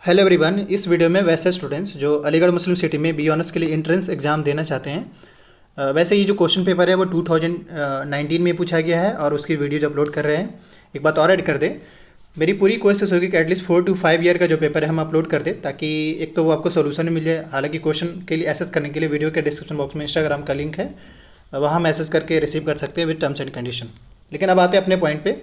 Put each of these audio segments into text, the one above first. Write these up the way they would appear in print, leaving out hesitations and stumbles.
Hello everyone. इस video में वैसे स्टूडेंट्स जो अलीगढ़ मुस्लिम सिटी में बी ऑनर्स के लिए एंट्रेंस एग्ज़ाम देना चाहते हैं, वैसे ये जो क्वेश्चन पेपर है वो 2019 में पूछा गया है और उसकी वीडियो जो अपलोड कर रहे हैं। एक बात और ऐड कर दें, मेरी पूरी कोशिश होगी कि एटलीस्ट 4 to 5 ईयर का जो पेपर है हम अपलोड कर दें, ताकि एक तो वो आपको सोल्यूशन मिल जाए। हालांकि क्वेश्चन के लिए एसेस करने के लिए वीडियो के डिस्क्रिप्शन बॉक्स में इंस्टाग्राम का लिंक है, वहाँ मैसेज करके रिसीव कर सकते हैं विद टर्म्स एंड कंडीशन। लेकिन अब आते हैं अपने पॉइंट पे।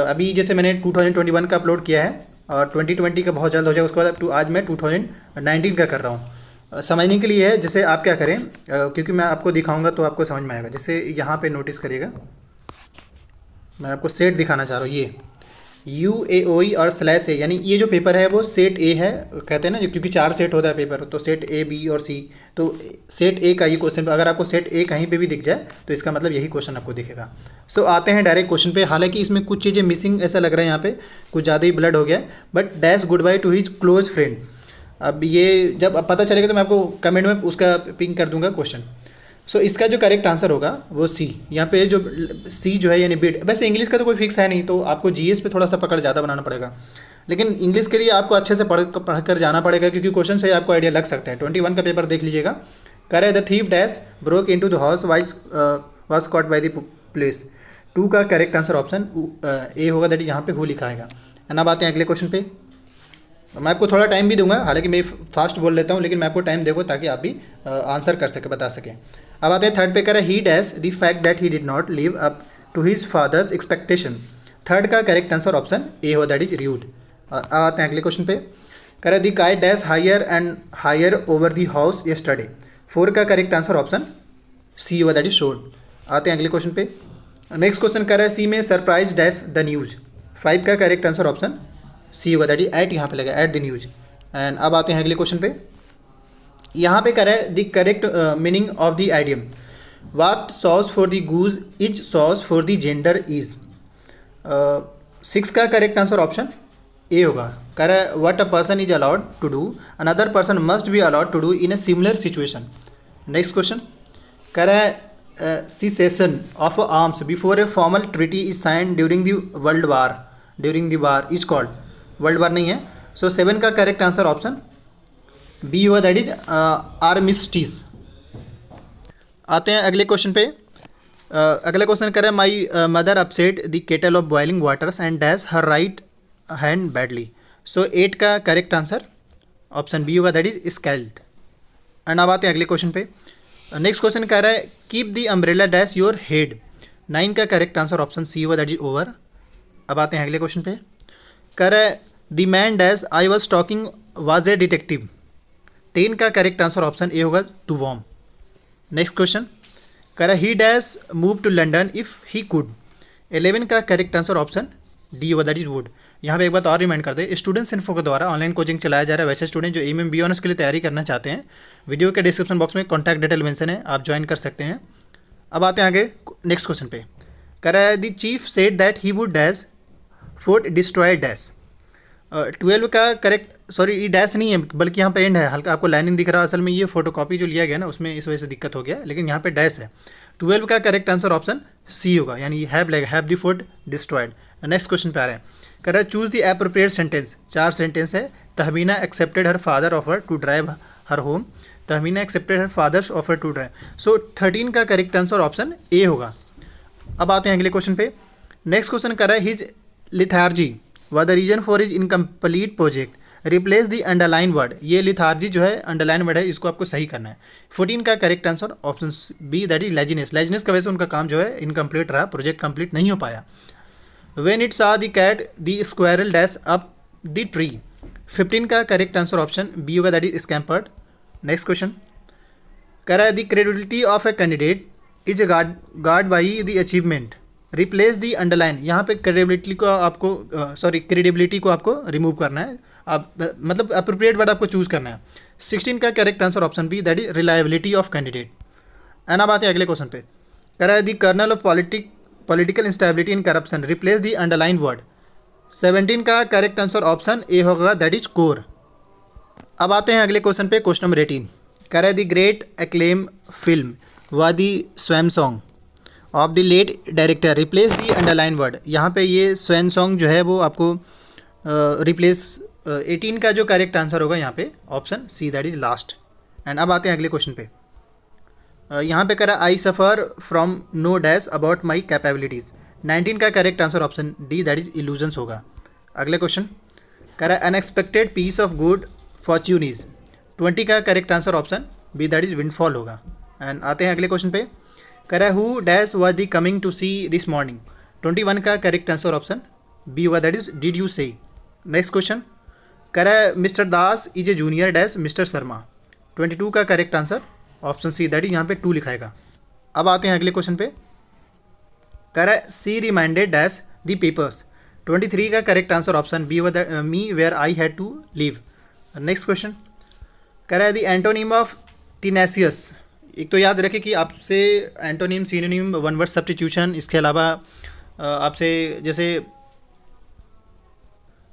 अभी जैसे मैंने 2021 का अपलोड किया है और 2020 का बहुत जल्द हो जाएगा, उसके बाद आज मैं 2019 का कर रहा हूँ। समझने के लिए है, जैसे आप क्या करें, क्योंकि मैं आपको दिखाऊंगा तो आपको समझ में आएगा। जैसे यहाँ पे नोटिस करिएगा, मैं आपको सेट दिखाना चाह रहा हूँ। ये UAOE और /A, यानी ये जो पेपर है वो सेट ए है, कहते हैं ना, क्योंकि 4 सेट होता है पेपर, तो सेट A, B और C। तो सेट ए का ये क्वेश्चन, अगर आपको सेट ए कहीं पे भी दिख जाए तो इसका मतलब यही क्वेश्चन आपको दिखेगा। सो आते हैं डायरेक्ट क्वेश्चन पे। हालांकि इसमें कुछ चीज़ें मिसिंग ऐसा लग रहा है, यहाँ पे कुछ ज़्यादा ही ब्लड हो गया। But dash good by two his close friend, अब ये जब अब पता चलेगा तो मैं आपको कमेंट में उसका पिंग कर दूंगा क्वेश्चन। सो इसका जो करेक्ट आंसर होगा वो सी। यहाँ पे जो सी जो है यानी बिड, वैसे इंग्लिश का तो कोई फिक्स है नहीं, तो आपको GS पे थोड़ा सा पकड़ ज़्यादा बनाना पड़ेगा। लेकिन इंग्लिश के लिए आपको अच्छे से पढ़ कर जाना पड़ेगा, क्योंकि क्वेश्चन से आपको आइडिया लग सकता है। 21 का पेपर देख लीजिएगा। करे the thief dash broke into the house was caught by the police. 2 का करेक्ट आंसर ऑप्शन ए होगा, दैट इज यहाँ पे हु लिखा आएगा। एंड अब आते हैं अगले क्वेश्चन पे। मैं आपको थोड़ा टाइम भी दूंगा, हालांकि मैं फास्ट बोल लेता हूँ, लेकिन मैं आपको टाइम देगा ताकि आप भी आंसर कर सके, बता सकें। अब आते हैं थर्ड पे। करें he dash the fact that he did not live up to his father's expectation. Third का करेक्ट आंसर ऑप्शन ए हो, दैट इज र्यूड। अब आते हैं अगले क्वेश्चन पे। करें the kite dash higher and higher over the house yesterday. 4 का correct answer option सी हुआ, दैट इज शोड। आते हैं अगले क्वेश्चन पे। नेक्स्ट क्वेश्चन कर रहा है सी में सरप्राइज डैश द न्यूज़। 5 का करेक्ट आंसर ऑप्शन सी होगा, दैट इज एट, यहाँ पे लगा एट द न्यूज़। एंड अब आते हैं अगले क्वेश्चन पे। यहाँ पे कर है the correct meaning of the idiom. What sauce for the goose is sauce for the gander is. 6 का करेक्ट आंसर ऑप्शन ए होगा। कह रहा है what a person is allowed to do another person must be allowed to do in a similar situation. Next question कह रहा है cessation of arms before a formal treaty is sign during the world war, during the war is called. World war नहीं है। So 7 का correct answer option B हुआ, that is armistice. आते हैं अगले क्वेश्चन पे। अगला क्वेश्चन करें my mother upset the kettle of boiling waters and dash her right hand badly. So 8 का करेक्ट आंसर ऑप्शन बी होगा, दैट इज स्कैल्ड। एंड अब आते हैं अगले क्वेश्चन पे। नेक्स्ट क्वेश्चन कह रहा है keep the umbrella dash your head. 9 का करेक्ट आंसर ऑप्शन सी होगा, दैट इज ओवर। अब आते हैं अगले क्वेश्चन पे। कह रहा है the man dash I was talking was a detective. 10 का करेक्ट आंसर ऑप्शन ए होगा, टू वॉर्म। नेक्स्ट क्वेश्चन कह रहा है he dash move to London if he could. 11 का करेक्ट आंसर ऑप्शन डी होगा, दैट इज वुड। यहाँ पे एक बात और रिमाइंड कर दे, स्टूडेंट्स इन्फो के द्वारा ऑनलाइन कोचिंग चलाया जा रहा है। वैसे स्टूडेंट जो एमएम बी ऑनर्स के लिए तैयारी करना चाहते हैं, वीडियो के डिस्क्रिप्शन बॉक्स में कॉन्टैक्ट डिटेल मेंशन है, आप ज्वाइन कर सकते हैं। अब आते हैं आगे नेक्स्ट क्वेश्चन पे। कह रहा है the chief said that he would dash fort destroy dash. 12 का करेक्ट, सॉरी ये डैश नहीं है बल्कि यहाँ पे एंड है, हल्का आपको लाइनिंग दिख रहा है। असल में ये फोटोकॉपी जो लिया गया ना उसमें इस वजह से दिक्कत हो गया, लेकिन यहाँ पे डैश है। 12 का करेक्ट आंसर ऑप्शन सी होगा, यानी have the fort destroyed. Next question पे आ रहे हैं। कह रहा है choose the appropriate sentence. 4 sentence है। Tahmina accepted her father offer to drive her home. Tahmina accepted her father's offer to drive. So 13 का करेक्ट आंसर ऑप्शन ए होगा। अब आते हैं अगले क्वेश्चन पे। नेक्स्ट क्वेश्चन कर रहा है his lethargy was the reason for his incomplete project. Replace the underline word. ये लिथार्जी जो है अंडरलाइन वर्ड है, इसको आपको सही करना है। 14 का correct answer option B, that is laziness. Laziness की वजह से उनका काम जो है इनकम्प्लीट रहा, प्रोजेक्ट कंप्लीट नहीं हो पाया। When it saw the cat the squirrel dash up the tree. 15 का करेक्ट आंसर ऑप्शन बी होगा, that is scampered. Next question कह रहा है the credibility of a candidate is guard by the achievement. Replace the underline. यहाँ पे credibility को आपको credibility को आपको रिमूव करना है, आप मतलब अप्रोप्रिएट वर्ड आपको चूज करना है। 16 का correct answer option B, that is reliability of candidate. And अब आते हैं अगले क्वेश्चन पे। कह रहा है the kernel of political instability in corruption. Replace the underline word. 17 का करेक्ट आंसर ऑप्शन ए होगा, दैट इज कोर। अब आते हैं अगले क्वेश्चन पे, क्वेश्चन नंबर 18। कह रहा है दी ग्रेट एक्लेम फिल्म व the swan song of the late director. Replace the underline word. यहाँ पे ये स्वैन सॉन्ग जो है वो आपको रिप्लेस 18 का जो करेक्ट आंसर होगा यहाँ पे option C, that is last. And अब आते हैं अगले क्वेश्चन पे। यहाँ पे करा I suffer from no dash about my capabilities. 19 का correct answer option D, that is illusions होगा। अगले क्वेश्चन करा unexpected piece of good fortune is. 20 का correct answer option B, that is windfall होगा। एंड आते हैं अगले क्वेश्चन पे। करा who dash was the coming to see this morning. 21 का करेक्ट आंसर ऑप्शन बी होगा, that is did you say. Next question करा mister Das is a junior dash mister Sharma. 22 का correct answer option C, that is यहाँ पे 2 लिखाएगा। अब आते हैं अगले क्वेश्चन पे। करा she reminded dash the papers. 23 का करेक्ट आंसर ऑप्शन बी होगा, me where I had to leave. Next question करा द एंटोनिम ऑफ टीनेसियस। एक तो याद रखें कि आपसे antonym, synonym, one word substitution, इसके अलावा आपसे जैसे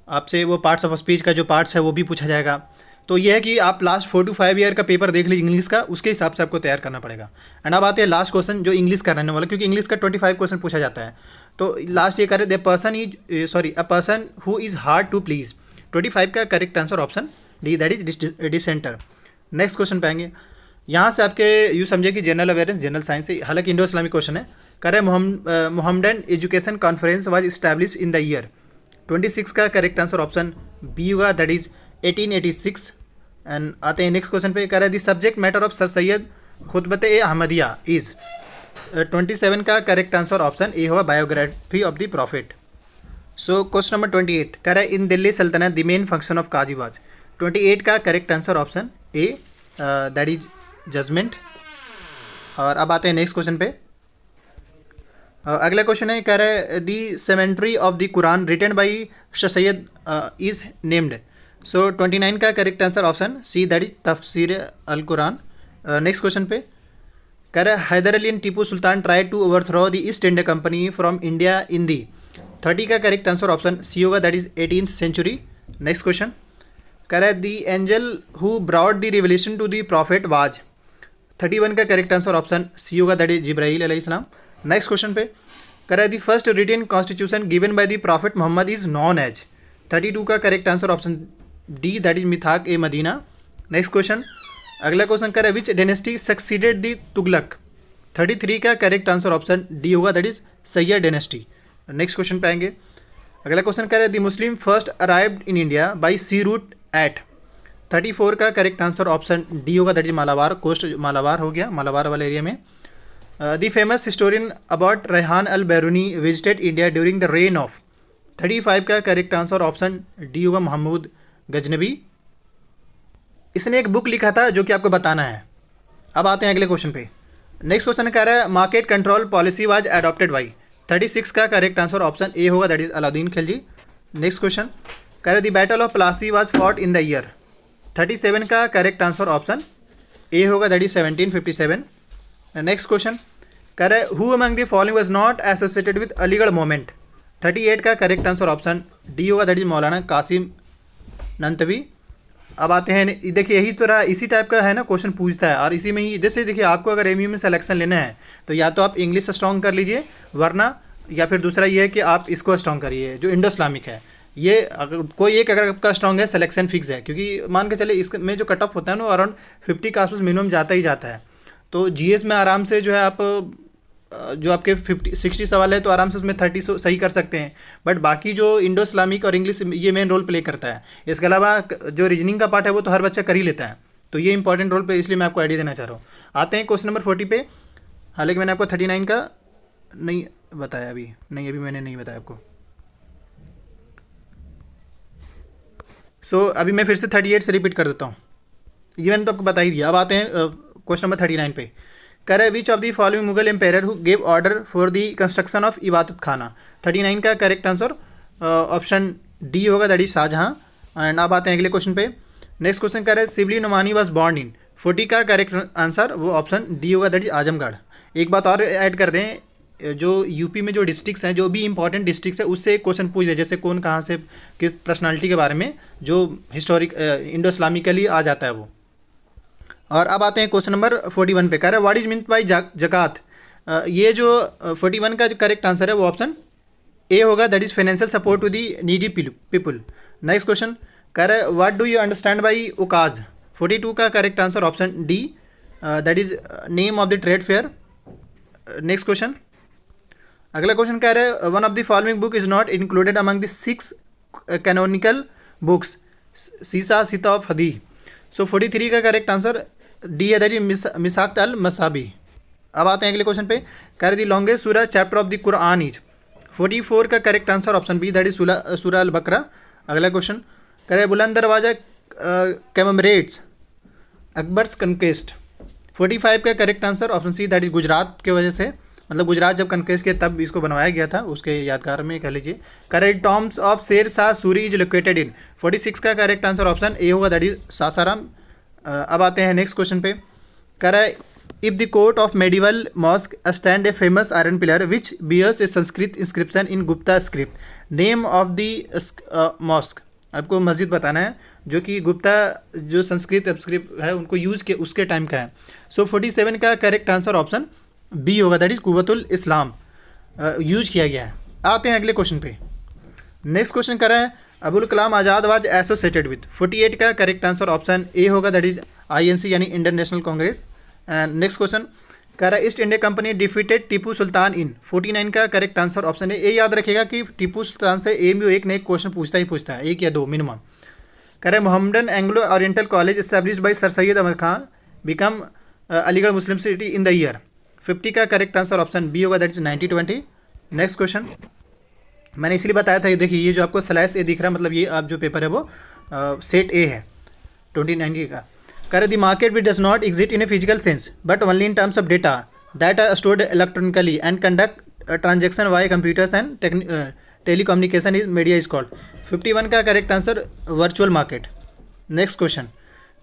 आपसे वो पार्ट्स ऑफ स्पीच का जो पार्ट्स है वो भी पूछा जाएगा। तो ये है कि आप लास्ट 4 to 5 ईयर का पेपर देख लीजिए इंग्लिश का, उसके हिसाब से आपको तैयार करना पड़ेगा। एंड अब आते हैं लास्ट क्वेश्चन जो इंग्लिश का रहने वाला, क्योंकि इंग्लिश का 25 क्वेश्चन पूछा जाता है। तो लास्ट ये करें, a person who is hard to please. 25 का correct answer option D, that is dissenter. Next question पाएंगे। यहाँ से आपके यूँ समझे कि जनरल अवेयरनेस, जनरल साइंस है, हालांकि इंडो इस्लामिक क्वेश्चन है। करें Mohammedan education conference was establish in the year. 26 का करेक्ट आंसर ऑप्शन बी होगा, दैट इज 1886। एंड आते हैं नेक्स्ट क्वेश्चन पे। करें the subject matter of sir Syed Khutbat e Ahmadiya is. 27 का करेक्ट आंसर ऑप्शन ए होगा, biography of the prophet. So question number 28 करें in Delhi Sultanate the main function of Qazi was. 28 का correct answer option A, that is judgement. और अब आते हैं next question पे। अगला क्वेश्चन है, कह रहे हैं the commentary of the Quran written by Syed is named. So 29 का correct answer option C, that is Tafsir al Quran. Next question पे कह रहे हैं Haidar Ali and Tipu Sultan try to overthrow the East India Company from India in the. 30 का करेक्ट आंसर ऑप्शन सी होगा, that is 18th century. Next question कह रहे हैं the angel who brought the revelation to the profit was. 31 का correct answer option C होगा, that is जिब्राइल अलैहिस्सलाम। Next question पे कह रहा है the first written constitution given by the prophet Muhammad is known as. 32 का correct answer option D, that is Mithaq e Madina. Next question अगला question कह रहा है which dynasty succeeded the Tughlaq. 33 का करेक्ट आंसर ऑप्शन डी होगा, that is Sayyid dynasty. Next question पे आएंगे। अगला क्वेश्चन कह रहा है the Muslim first arrived in India by sea route at. 34 का करेक्ट आंसर ऑप्शन डी होगा, that is Malabar, coast Malabar हो गया, मालाबार वाले एरिया में। The famous historian Abu Rehan al Biruni visited India during the reign of. 35 का correct answer option D होगा, महमूद गजनबी। इसने एक बुक लिखा था जो कि आपको बताना है। अब आते हैं अगले क्वेश्चन पे। नेक्स्ट क्वेश्चन कह रहा है market control policy was adopted by. 36 का करेक्ट आंसर ऑप्शन ए होगा, that is Alauddin Khilji. Next question कह रहा है the battle of Plassey was fought in the year. 37 का करेक्ट आंसर ऑप्शन ए होगा, दैट इज 1757। नेक्स्ट क्वेश्चन कह रहा है who among the following was not associated with Aligarh movement. 38 का करेक्ट आंसर ऑप्शन डी होगा, दैट इज मौलाना कासिम नंतवी। अब आते हैं, देखिए यही तो रहा, इसी टाइप का है ना क्वेश्चन पूछता है, और इसी में ही जैसे देखिए आपको अगर एमयू में सिलेक्शन लेना है तो या तो आप इंग्लिश स्ट्रॉन्ग कर लीजिए, वरना या फिर दूसरा ये है कि आप इसको स्ट्रॉन्ग करिए जो इंडो इस्लामिक है। ये अगर कोई एक अगर आपका स्ट्रॉन्ग है सिलेक्शन फिक्स है, क्योंकि मान के चले इसमें जो कट ऑफ होता है ना अराउंड 50 के आसपास मिनिमम जाता ही जाता है। तो जीएस में आराम से जो है आप जो आपके 50-60 सवाल है तो आराम से उसमें 30 सही कर सकते हैं, बट बाकी जो इंडो इस्लामिक और इंग्लिश ये मेन रोल प्ले करता है। इसके अलावा जो रीजनिंग का पार्ट है वो तो हर बच्चा कर ही लेता है, तो ये इंपॉर्टेंट रोल प्ले, इसलिए मैं आपको आइडिया देना चाह रहा हूँ। आते हैं क्वेश्चन नंबर 40 पे। हालांकि मैंने आपको 39 का नहीं बताया, अभी मैंने नहीं बताया आपको। सो अभी मैं फिर से 38 से रिपीट कर देता हूँ, ये मैंने तो आपको बता ही दिया। अब आते हैं क्वेश्चन नंबर 39 पे। कह रहे which of the following Mughal empire who gave order for the construction of Ibadat Khana. 39 का करेक्ट आंसर ऑप्शन डी होगा, दैट इज शाहजहाँ। एंड अब आते हैं अगले क्वेश्चन पे। नेक्स्ट क्वेश्चन कह रहे Sibley Numani was born in. 40 का करेक्ट आंसर वो ऑप्शन डी होगा, दैट इज आजमगढ़। एक बात और ऐड कर दें, जो यूपी में जो डिस्ट्रिक्ट्स हैं, जो भी इंपॉर्टेंट डिस्ट्रिक्ट्स है, उससे एक क्वेश्चन पूछ दे, जैसे कौन कहाँ से किस पर्सनालिटी के बारे में जो हिस्टोरिक इंडो इस्लामिकली आ जाता है वो। और अब आते हैं क्वेश्चन नंबर 41 पे। कह रहा है व्हाट इज मीन बाई जकात। ये जो 41 का जो करेक्ट आंसर है वो ऑप्शन ए होगा, that is financial support to the needy people. Next question कह रहे what do you understand by Ukaz. 42 का correct answer option D, that is name of the trade fair. Next question, अगला question कह रहे हैं one of the following book is not included among the 6 canonical books, सीसा सीता of हदी। So 43 का correct answer D है, that is मिसाक्त अल मसाबी। अब आते हैं अगले क्वेश्चन पे, कह रहे the longest surah chapter of the Quran is. 44 का correct answer option B, that is Surah Al बकरा। अगला क्वेश्चन कह रहे बुलंद दरवाजा कमेमोरेट्स अकबर्स कनकेस्ट। 45 का correct answer option C, that is Gujarat के वजह से, मतलब गुजरात जब कनकेस्ट किया तब इसको बनवाया गया था, उसके यादगार में कह लीजिए। Correct Tom's of Sher Shah Suri is located in. 46 का करेक्ट आंसर ऑप्शन ए होगा, दैट इज सासाराम। अब आते हैं नेक्स्ट क्वेश्चन पे, कह रहा है if the court of medieval mosque stand a famous iron pillar which bears a Sanskrit inscription in Gupta script, name of the mosque. आपको मस्जिद बताना है जो कि गुप्ता जो संस्कृत स्क्रिप्ट है उनको यूज़ के उसके टाइम का है। सो 47 का करेक्ट आंसर ऑप्शन बी होगा, that is Quwwatul Islam use किया गया है। आते हैं अगले क्वेश्चन पे, नेक्स्ट क्वेश्चन कर रहा है Abul Kalam Azad was associated with. 48 का करेक्ट आंसर ऑप्शन ए होगा, दैट इज INC यानी Indian National Congress. And next question कह रहा है East India Company defeated Tipu Sultan in. 49 का करेक्ट आंसर ऑप्शन ए। याद रखेगा कि टीपू सुल्तान से AMU एक न एक क्वेश्चन पूछता है, एक या दो मिनिमम। कह रहे Mohammedan Anglo Oriental college established by sir Syed Ahmad Khan become Aligarh Muslim city in the year. 50 का करेक्ट आंसर ऑप्शन बी होगा, दैट इज 1920। नेक्स्ट क्वेश्चन मैंने इसलिए बताया था, ये देखिए ये जो आपको स्लैश ए दिख रहा है, मतलब ये आप जो पेपर है वो सेट ए है 2019 का। कह रहे the market which does not exist in a physical sense but only in terms of data that are stored electronically and conduct transaction by computers and telecommunication is media is called. 51 का correct answer virtual market. Next question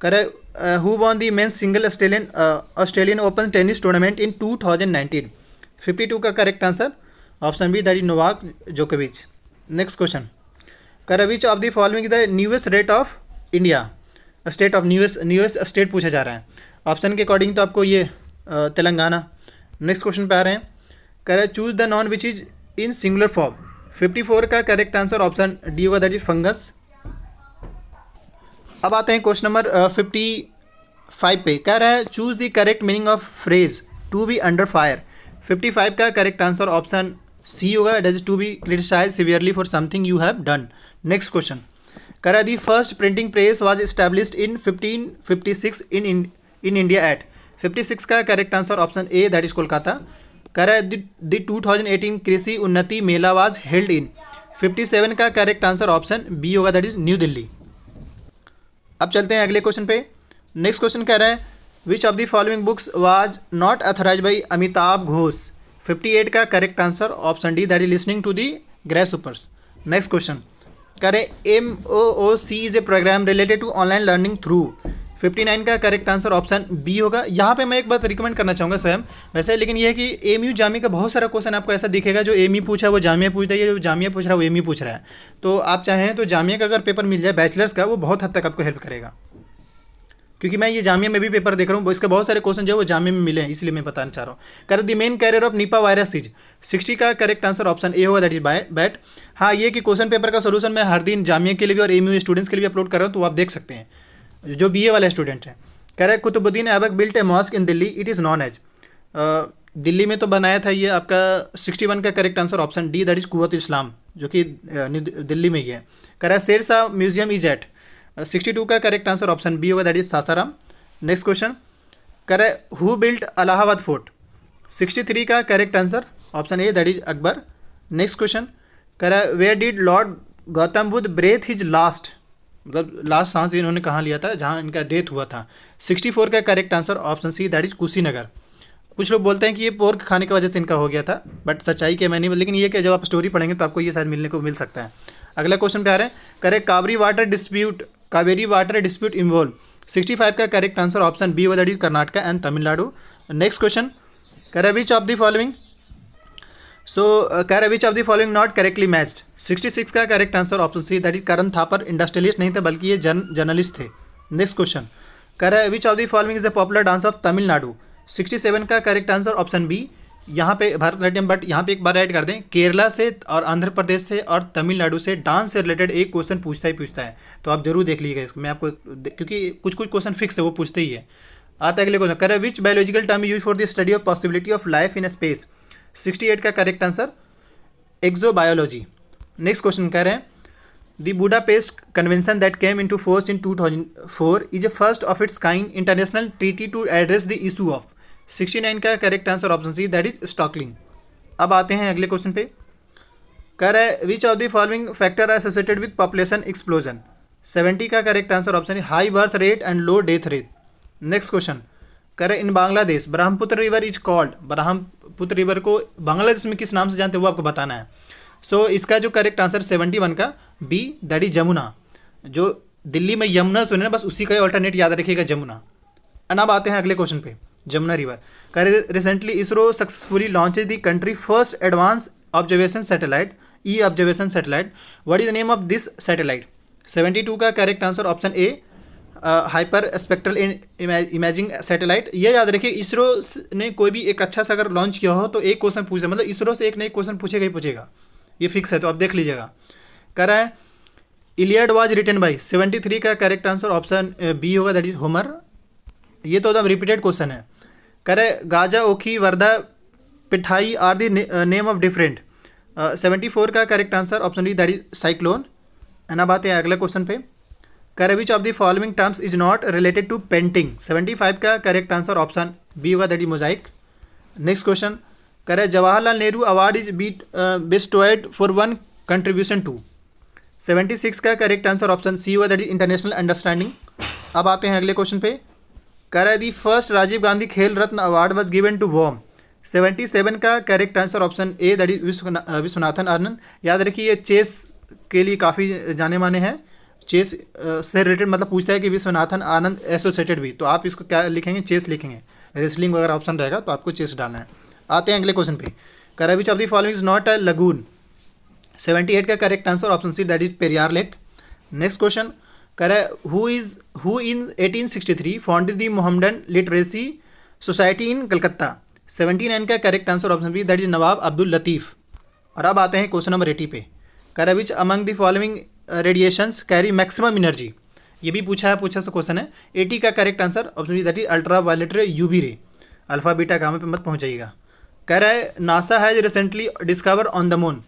कह रहे who won the men's single Australian open tennis tournament in 2019। 52 का correct answer option B, that is Novak जोकोविच। Next question कह रहे which of the following the newest rate of India, state of newest state पूछा जा रहा है। Option के according तो आपको ये तेलंगाना। नेक्स्ट क्वेश्चन पे आ रहे हैं, कह रहे choose the non which is in singular form. 54 का करेक्ट आंसर ऑप्शन डी होगा, दैट इज फंगस। अब आते हैं क्वेश्चन नंबर 55 पे, कह रहा है choose the correct meaning of phrase to be under fire. 55 का करेक्ट आंसर ऑप्शन सी होगा, that is to be criticise severely for something you have done. Next question कह रहा है the first printing press was established in 1556 in India at. 56 का correct answer option A, that is Kolkata. कह रहा है the 2018 कृषि उन्नति मेला वाज हेल्ड इन। 57 का करेक्ट आंसर ऑप्शन बी होगा, दैट इज न्यू दिल्ली। अब चलते हैं अगले क्वेश्चन पे। नेक्स्ट क्वेश्चन कह रहा है which of the following books was not authorize by Amitav Ghosh. 58 का correct answer option D, that is listening to the grasshoppers. Next question कह रहे MOOC is a program related to online learning through. 59 का correct answer option B होगा। यहाँ पे मैं एक बात रिकमेंड करना चाहूँगा स्वयं वैसे, लेकिन ये है कि AMU जामिया का बहुत सारा क्वेश्चन आपको ऐसा दिखेगा जो AMU पूछा है वो जामिया पूछ रहा है, जो जामिया पूछ रहा है वो AMU पूछ रहा है। तो आप चाहें तो जामिया का अगर पेपर मिल जाए बैचलर्स का, वो बहुत हद तक आपको हेल्प करेगा, क्योंकि मैं ये जामिया में भी पेपर देख रहा हूँ, इसके बहुत सारे क्वेश्चन जो है वो जामिया में मिले हैं, इसलिए मैं बताना चाह रहा हूँ। कर the main carrier of Nipah virus is. 60 का करेक्ट आंसर ऑप्शन ए होगा, दैट इज बैट। हाँ, ये कि क्वेश्चन पेपर का सोल्यूशन मैं हर दिन जामिया के लिए भी और AMU स्टूडेंट्स के लिए भी अपलोड कर रहा हूँ, तो आप देख सकते हैं जो BA वाले स्टूडेंट हैं। कह रहे Qutubuddin Aibak built a mosque in Delhi, it is known as. Delhi में तो बनाया था ये आपका। 61 का correct answer option D, that is Quwwat Islam, जो कि दिल्ली में ही है। कह रहा है Sher Shah museum is at. 62 का करेक्ट आंसर ऑप्शन बी होगा, that is Sasaram. Next question कह रहा है हु बिल्ट इलाहाबाद फोर्ट। 63 का correct answer option A, that is Akbar. Next question कह रहा है where did lord Gautam Buddha breathe his last, मतलब लास्ट सांस इन्होंने कहाँ लिया था, जहाँ इनका डेथ हुआ था। 64 का correct answer option C, that is Kushinagar. कुछ लोग बोलते हैं कि ये पोर्क खाने की वजह से इनका हो गया था, बट सच्चाई के मैं नहीं, लेकिन ये कि जब आप स्टोरी पढ़ेंगे तो आपको ये शायद मिलने को मिल सकता है। अगला क्वेश्चन पे आ रहे हैं, करे कावेरी वाटर डिस्प्यूट इन्वॉल्व। 65 का correct answer option B, that is Karnataka and Tamil Nadu. Next question करे विच ऑफ द फॉलोइंग कह रहे which of the following not correctly matched. 66 का correct answer option C, that is Karan Thapar. Industrialist नहीं थे बल्कि ये जर्नलिस्ट थे। नेक्स्ट क्वेश्चन कह रहा है which of the following is a popular dance of Tamil Nadu. 67 का करेक्ट आंसर ऑप्शन बी, यहाँ पे भरतनाट्यम, बट यहाँ पे एक बार ऐड कर दें, केरला से और आंध्र प्रदेश से और तमिलनाडु से डांस से रिलेटेड एक क्वेश्चन पूछता ही पूछता है, तो आप जरूर देख लीजिएगा इसको। मैं आपको, क्योंकि कुछ कुछ क्वेश्चन फिक्स है वो पूछते ही है। आता है अगले क्वेश्चन, करें which biological term use for the study of possibility of life in space. 68 का correct answer exobiology. Next question कह रहे हैं the Budapest convention that came into force in 2004 is a first of its kind international treaty to address the issue of. 69 का correct answer option C, that is stalking. अब आते हैं अगले question पे, कह रहा है which of the following factor are associated with population explosion. 70 का करेक्ट आंसर ऑप्शन है high birth rate and low death rate. Next question, कह रहे in Bangladesh Brahmaputra river is called, Brahmaputra river को बांग्लादेश में किस नाम से जानते हैं वो आपको बताना है। सो इसका जो करेक्ट आंसर 71 का बी, दैट इज जमुना। जो दिल्ली में यमुना सुने ना, बस उसी का ऑल्टरनेट याद रखिएगा, जमुना। अब आते हैं अगले क्वेश्चन पे, जमुना रिवर। कह रहे recently ISRO successfully launch the country first advance observation satellite, E observation satellite. What is the name of this satellite. 72 का करेक्ट आंसर ऑप्शन ए, हाइपर स्पेक्ट्रल इमेजिंग सैटेलाइट। ये याद रखिए, इसरो ने कोई भी एक अच्छा सा अगर लॉन्च किया हो तो एक क्वेश्चन पूछे, मतलब इसरो से एक नए क्वेश्चन पूछेगा ही पूछेगा, ये फिक्स है, तो आप देख लीजिएगा। कह रहा है इलियड वाज रिटन बाई। 73 का करेक्ट आंसर ऑप्शन बी होगा, दैट इज होमर। ये तो एकदम रिपीटेड क्वेश्चन है। कह रहे गाजा, ओखी, Wardha, पिठाई are the name of different. 74 का correct answer option D, that is cyclone. And अब आते हैं अगले क्वेश्चन पे, कह रहे which of the following terms is not related to painting. 75 का करेक्ट आंसर ऑप्शन बी होगा, that is Mosaic. Next question, कह रहे Jawaharlal Nehru award is बेस्टोइड for one contribution to. 76 का करेक्ट आंसर ऑप्शन सी होगा, दैट इज इंटरनेशनल अंडरस्टैंडिंग। अब आते हैं अगले क्वेश्चन पे, कह रहा है the first Rajiv Gandhi Khel Ratna award was given to whom. 77 का correct answer option A, that is Viswanathan Anand. याद रखिए ये चेस के लिए काफ़ी जाने माने हैं, चेस से रिलेटेड मतलब पूछता है कि विश्वनाथन आनंद एसोसिएटेड भी, तो आप इसको क्या लिखेंगे, चेस लिखेंगे। रेसलिंग वगैरह ऑप्शन रहेगा तो आपको चेस डालना है। आते हैं अगले क्वेश्चन पे, कह रहा है which of the following is not a lagoon. 78 का correct answer option C, that is Periyar lake. Next question, कह रहा है who in 1863 founded the Mohammedan literacy society in Calcutta. 79 का correct answer option B, that is Nawab Abdul Latif. और अब आते हैं question number 80 पे, कह रहा है which among the following radiations carry maximum energy. ये भी पूछा सा क्वेश्चन है। 80 का correct answer option B, that is ultraviolet ray, UV ray. Alpha beta gamma पे मत पहुंचाइएगा। कह रहा है NASA has recently discover on the moon.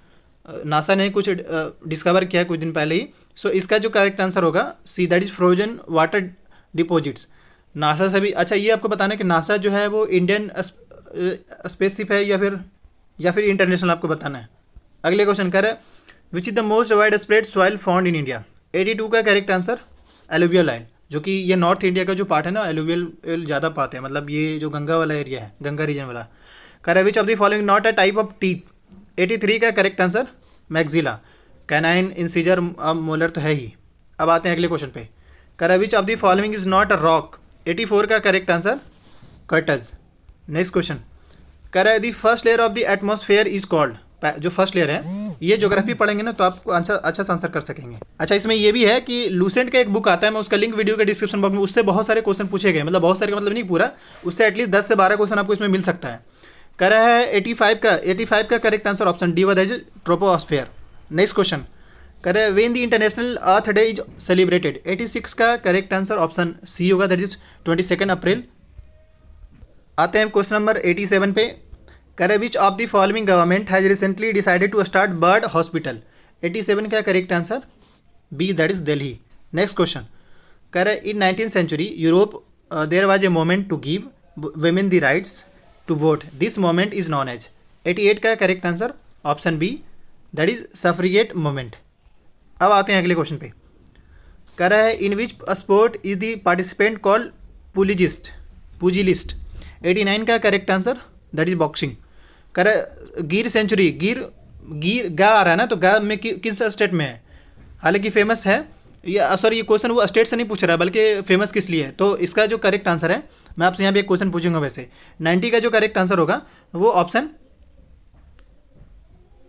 NASA ने कुछ डिस्कवर किया कुछ दिन पहले ही। सो इसका जो करेक्ट आंसर होगा C, that is frozen water deposits. NASA से भी, अच्छा ये आपको बताना है कि नासा जो है वो इंडियन स्पेसशिप है या फिर इंटरनेशनल, आपको बताना है। अगले क्वेश्चन कह रहा है which is the most wide spread soil found in India. 82 का करेक्ट आंसर एलुवियल लाइन, जो कि ये नॉर्थ इंडिया का जो पार्ट है ना, एलुवियल ज़्यादा पाते हैं, मतलब ये जो गंगा वाला एरिया है, गंगा रीजन वाला। कह रहा है which of the following not a type of teeth. 83 का correct answer maxilla. Canine, incisor, molar तो है ही। अब आते हैं अगले क्वेश्चन पे, कह रहा है which of the following is not a rock. 84 का करेक्ट आंसर कर्टज। नेक्स्ट क्वेश्चन, कह रहा है the first layer of the atmosphere is called. जो फर्स्ट लेयर है, ये ज्योग्राफी पढ़ेंगे ना तो आपको अच्छा आंसर कर सकेंगे। अच्छा इसमें ये भी है कि लूसेंट का एक बुक आता है, मैं उसका लिंक वीडियो के डिस्क्रिप्शन बॉक्स में, उससे बहुत सारे क्वेश्चन पूछे गए, मतलब बहुत सारे का मतलब नहीं पूरा, उससे एटलीस्ट 10 से 12 क्वेश्चन आपको इसमें मिल सकता है। कह रहा है 85 का correct answer option D, that is troposphere. Next question, कह रहा है when the international earth day is celebrated. 86 का करेक्ट आंसर ऑप्शन सी होगा, दैट इज 22 अप्रैल। आते हैं क्वेश्चन नंबर 87 पे, कह रहे which of the following government has recently decided to start bird hospital. 87 का correct answer B, that is Delhi. Next question, कह रहे in 19th century Europe there was a moment to give women the rights to vote. This moment is known as. 88 का correct answer option B, that is suffragette moment. अब आते हैं अगले question पे, कह रहा है in which sport is the participant called pugilist. 89 का correct answer that is boxing. कह रहा है गिर सेंचुरी, गिर गा आ रहा है ना, तो गा में किस स्टेट में है, हालांकि फेमस है, या सॉरी ये क्वेश्चन वो स्टेट से नहीं पूछ रहा है बल्कि फेमस किस लिए है। तो इसका जो करेक्ट आंसर है, मैं आपसे यहाँ पे एक क्वेश्चन पूछूंगा वैसे, 90 का जो करेक्ट आंसर होगा वो ऑप्शन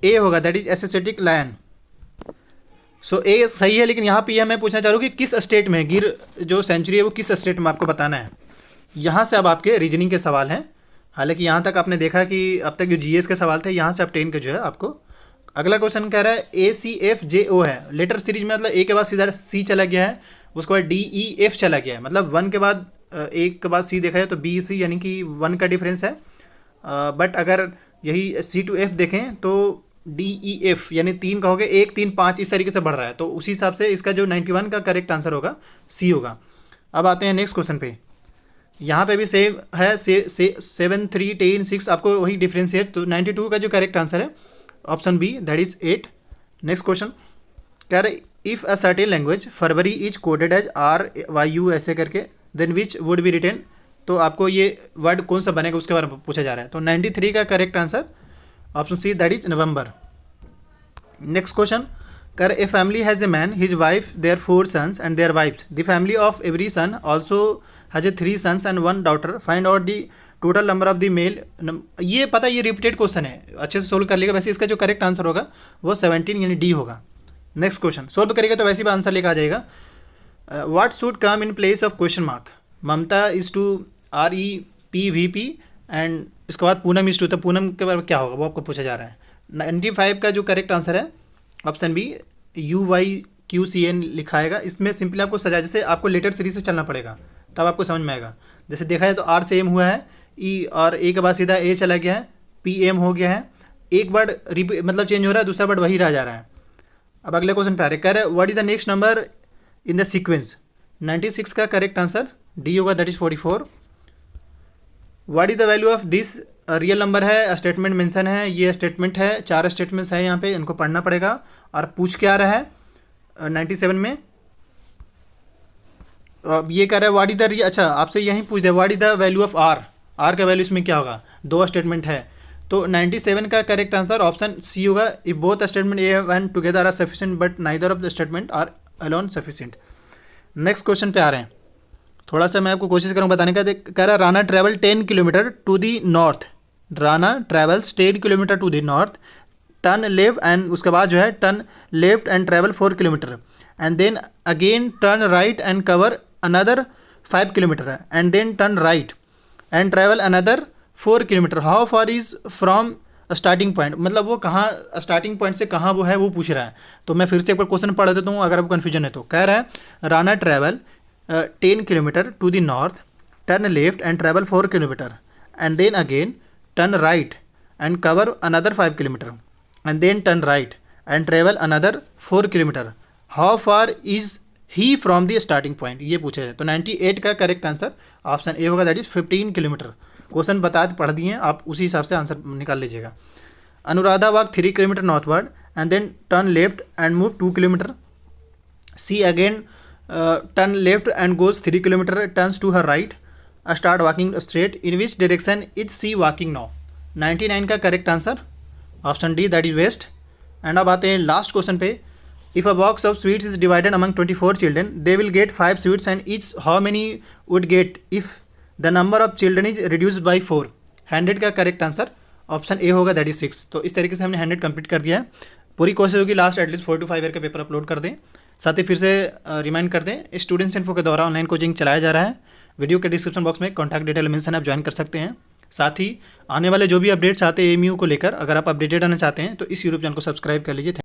ए होगा, दैट इज एसिस्टेटिक लायन। सो ए सही है, लेकिन यहाँ पे यह मैं पूछना चाह रहा हूँ कि किस स्टेट में गिर जो सेंचुरी है वो किस स्टेट में, आपको बताना है। यहाँ से अब आपके रीजनिंग के सवाल हैं, हालांकि यहाँ तक आपने देखा कि अब तक जो जीएस के सवाल थे यहाँ से obtain के जो है आपको। अगला क्वेश्चन कह रहा है ACFJO है, लेटर सीरीज में मतलब ए के बाद सीधा सी चला गया है, उसके बाद DEF चला गया है, मतलब वन के बाद ए के बाद सी देखा जाए तो BC यानी कि वन का डिफरेंस है। बट अगर यही C to F देखें तो DEF यानी 3 का हो गया, 1 3 5 इस तरीके से बढ़ रहा है, तो उसी हिसाब से इसका जो 91 का करेक्ट आंसर होगा C होगा। अब आते हैं नेक्स्ट क्वेश्चन पे। यहाँ पे भी सेम है, 7 3 10 6 आपको वही डिफ्रेंशिएट, तो 92 का जो करेक्ट आंसर है option B that is 8। Next question कह रहे if a certain language February is coded as RYU ऐसे करके then which would be written, तो आपको ये वर्ड कौन सा बनेगा उसके बारे में पूछा जा रहा है। तो 93 का correct answer option C that is November. Next question कर a family has a man, his wife, their 4 sons and their wifes, the family of every son also has a 3 sons and 1 daughter, find out the total number of the male. ये पता, ये repeated question है, अच्छे से solve कर लेगा। वैसे इसका जो करेक्ट आंसर होगा वो 17 यानी डी होगा। नेक्स्ट क्वेश्चन सोल्व करेगा तो वैसे भी आंसर लेकर आ जाएगा। What should come in place of question mark, Mamta is to REPVP and इसके बाद पूनम इज टू, तो पूनम के बारे में क्या होगा वो आपको पूछा जा रहा है। 95 का जो करेक्ट आंसर है ऑप्शन बी UYQCN लिखाएगा। इसमें सिंपली आपको सजा, जैसे आपको लेटर सीरीज से चलना पड़ेगा तब आपको समझ में आएगा। जैसे देखा जाए तो R से M हुआ है, E और A के बाद सीधा A चला गया है, PM हो गया है, एक वर्ड रिपीट मतलब चेंज हो रहा है, दूसरा वर्ड वही रह जा रहा है। अब अगले क्वेश्चन पे आ रहे, कह रहे हैं what is the next number in the sequence. 96 का करेक्ट आंसर डी होगा that is 44। What is the value of this, real number है, स्टेटमेंट मेंशन है, ये स्टेटमेंट है, 4 स्टेटमेंट्स है यहाँ पे, इनको पढ़ना पड़ेगा। और पूछ क्या रहा है 97 में, अब ये कह रहा है व्हाट इज द, अच्छा आपसे यही पूछ दे what is the value of R का वैल्यू इसमें क्या होगा, 2 स्टेटमेंट है, तो 97 का करेक्ट आंसर ऑप्शन सी होगा। If both statement A and together are sufficient but neither of the statement are alone sufficient. Next question पे आ रहे हैं, थोड़ा सा मैं आपको कोशिश करूँगा बताने का। कह रहा है Rana travel 10 kilometre to the north, Rana travels 10 kilometre to the north, turn left and उसके बाद जो है turn left and travel 4 kilometre and then again turn right and cover another 5 kilometre and then turn right and travel another 4 kilometre. How far is from starting point, मतलब वो कहाँ starting point से कहाँ वो है वो पूछ रहा है। तो मैं फिर से एक बार क्वेश्चन पढ़ देता हूँ अगर आपको कन्फ्यूजन है तो। कह रहा है Rana travel 10 kilometre to the north, turn left and travel 4 kilometre and then again turn right and cover another 5 kilometre and then turn right and travel another 4 kilometre. How far is he from the starting point, ये पूछा है। तो 98 का correct answer option A होगा that is 15 kilometre. Question बता पढ़ दिए हैं आप, उसी हिसाब से आंसर निकाल लीजिएगा। Anuradha walk 3 kilometre northward and then turn left and move 2 kilometre. She again turn left and goes 3 kilometre, turns to her right, start walking straight, in which direction is she walking now. 99 का correct answer option D that is west. And अब आते हैं last question पे। If a box of sweets is divided among 24 children, they will get 5 sweets and each how many would get if the number of children is reduced by 4। 100 का correct answer option A होगा that is 6। तो इस तरीके से हमने 100 complete कर दिया है। पूरी कोशिश होगी लास्ट एटलीस्ट 4 to 5 ईयर का पेपर अपलोड कर दें। साथ ही फिर से रिमाइंड कर दें, स्टूडेंट्स इन्फो के द्वारा ऑनलाइन कोचिंग चलाया जा रहा है। वीडियो के डिस्क्रिप्शन बॉक्स में कॉन्टैक्ट डिटेल मेंशन आप ज्वाइन कर सकते हैं। साथ ही आने वाले जो भी अपडेट्स आते हैं AMU को लेकर, अगर आप अपडेटेड आना चाहते हैं तो इस यूट्यूब चैनल को सब्सक्राइब कर लीजिए।